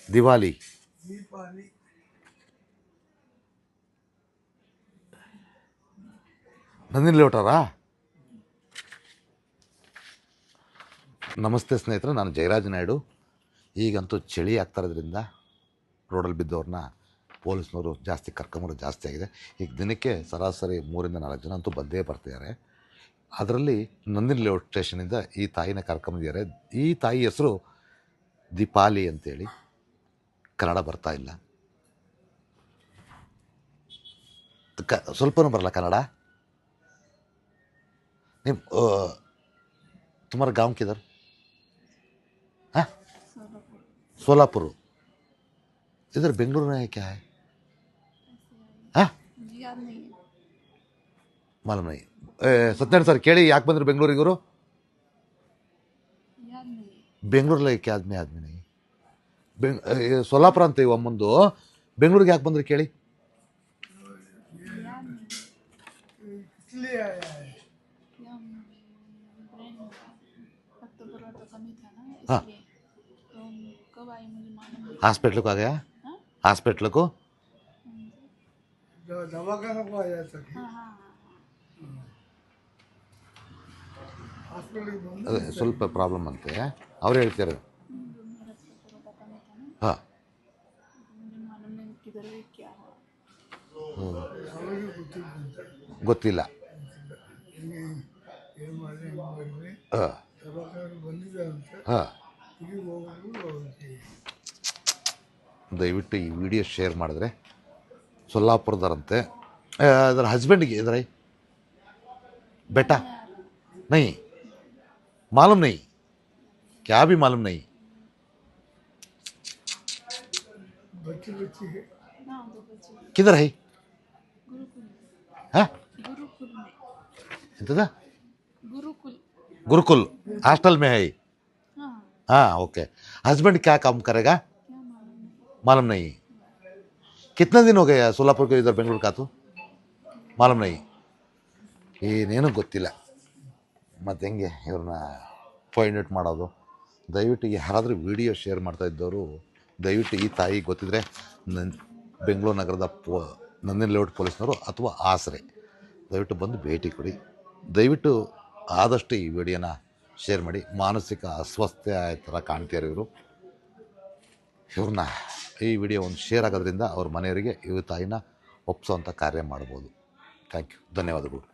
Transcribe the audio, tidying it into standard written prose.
ದಿವಾಲಿ ನಂದಿನಿ ಲೇಔಟರಾ? ನಮಸ್ತೆ ಸ್ನೇಹಿತರೆ, ನಾನು ಜಯರಾಜ್ ನಾಯ್ಡು. ಈಗಂತೂ ಚಳಿ ಆಗ್ತಾ ಇರೋದ್ರಿಂದ ರೋಡಲ್ಲಿ ಬಿದ್ದವ್ರನ್ನ ಪೊಲೀಸ್ನವರು ಜಾಸ್ತಿ ಕರ್ಕೊಂಬರೋದು ಜಾಸ್ತಿ ಆಗಿದೆ. ಈಗ ದಿನಕ್ಕೆ ಸರಾಸರಿ 3-4 ಜನ ಅಂತೂ ಬಂದೇ ಬರ್ತಿದ್ದಾರೆ. ಅದರಲ್ಲಿ ನಂದಿನಿ ಲೇಔಟ್ ಸ್ಟೇಷನಿಂದ ಈ ತಾಯಿನ ಕರ್ಕೊಂಬಂದಿದ್ದಾರೆ. ಈ ತಾಯಿ ಹೆಸರು ದೀಪಾಲಿ ಅಂತೇಳಿ. ಕನ್ನಡ ಬರ್ತಾ ಇಲ್ಲ, ಸ್ವಲ್ಪನೂ ಬರಲ್ಲ ಕನ್ನಡ. ನಿಮ್ಮ तुम्हारा गांव किधर? हाँ, सोलापुर. इधर बेंगलुरु में है क्या है? हाँ, मालूम नहीं. सत्यनारायण सर ಕೇಳಿ ಯಾಕೆ ಬಂದ್ರು ಬೆಂಗಳೂರಿಗೆ ಇವರು? ಬೆಂಗಳೂರಲ್ಲಿ ಯಾಕೆ ಆದ್ಮಿ नहीं. ಸೋಲಾಪುರ ಅಂತ ಮುಂದು ಬೆಂಗಳೂರಿಗೆ ಯಾಕೆ ಬಂದ್ರು ಕೇಳಿ? हाँ, हॉस्पिटल को आ गया? हॉस्पिटल को दवाखाना को आया था. ಸ್ವಲ್ಪ ಪ್ರಾಬ್ಲಮ್ ಅಂತೆ ಅವ್ರು ಹೇಳ್ತಾರೆ. ಹಾಂ, ಗೊತ್ತಿಲ್ಲ. ಹಾಂ ಹಾಂ, ದಯವಿಟ್ಟು ಈ ವಿಡಿಯೋ ಶೇರ್ ಮಾಡಿದ್ರೆ. ಸೊಲ್ಲಾಪುರದರಂತೆ. ಅದರ ಹಸ್ಬೆಂಡಿಗೆ ಇದ್ರೆ बेटा नहीं मालूम नहीं, क्या भी मालूम नहीं. किधर है? हाँ, इंतज़ा गुरुकुल हॉस्टल में है. हाँ, ओके. हस्बैंड क्या काम करेगा? मालूम नहीं. कितने दिन हो गए सोलापुर के इधर बेंगलुरु का? तो मालूम नहीं. ಏನೇನು ಗೊತ್ತಿಲ್ಲ. ಮತ್ತು ಹೆಂಗೆ ಇವ್ರನ್ನ ಫೈಂಡ್ ಔಟ್ ಮಾಡೋದು? ದಯವಿಟ್ಟು ಯಾರಾದರೂ ವಿಡಿಯೋ ಶೇರ್ ಮಾಡ್ತಾ ಇದ್ದವರು ದಯವಿಟ್ಟು ಈ ತಾಯಿ ಗೊತ್ತಿದ್ರೆ ಬೆಂಗಳೂರು ನಗರದ ನಂದಿನಿ ಲೇಔಟ್ ಪೊಲೀಸ್ನವರು ಅಥವಾ ಆಸರೆ ದಯವಿಟ್ಟು ಬಂದು ಭೇಟಿ ಕೊಡಿ. ದಯವಿಟ್ಟು ಆದಷ್ಟು ಈ ವಿಡಿಯೋನ ಶೇರ್ ಮಾಡಿ. ಮಾನಸಿಕ ಅಸ್ವಸ್ಥೆ ಥರ ಕಾಣ್ತಿದ್ದಾರೆ ಇವರು. ಇವ್ರನ್ನ ಈ ವಿಡಿಯೋ ಒಂದು ಶೇರ್ ಆಗೋದ್ರಿಂದ ಅವ್ರ ಮನೆಯವರಿಗೆ ಈ ತಾಯಿನ ಒಪ್ಪಿಸೋವಂಥ ಕಾರ್ಯ ಮಾಡ್ಬೋದು. ಥ್ಯಾಂಕ್ ಯು, ಧನ್ಯವಾದಗಳು.